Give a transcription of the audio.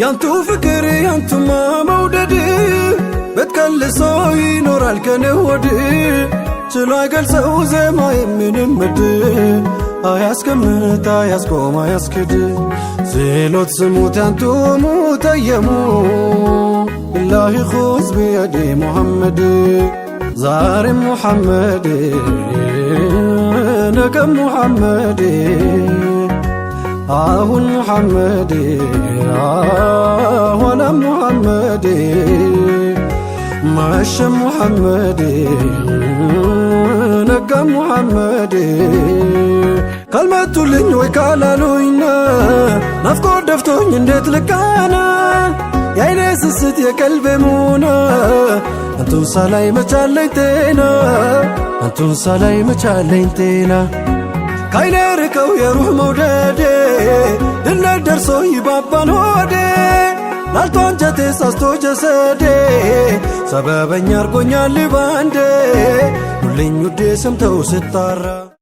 ያንቱ ፍቅር ያንቱማ መውደድ በትከልሶ ይኖራል ከኔ ወድ ችሎ አይገልጸው ዜማ የምንም ምድ አያስቀምጥ አያስቆም አያስክድ ዜሎት ስሙት ያንቱ ሙተየሙ بالله خذ بيدي محمد زار محمد نكم محمد محمد ولا محمد معش محمد نكم محمد كلمة لن ويكالالوينا نفكو دفتوين اندت لكانا يا ناس الست يا قلبي مونا انتو صلاي مچالين تينا انتو صلاي مچالين تينا كاين ركو يا روح موددي دنا درسو يبابان هودي ላልቶ አንጀቴ ሳስቶ ጀሰዴ ሰበበኛ አርጎኛል ባንዴ ሁሌኝ ውዴ ሰምተው ስጣራ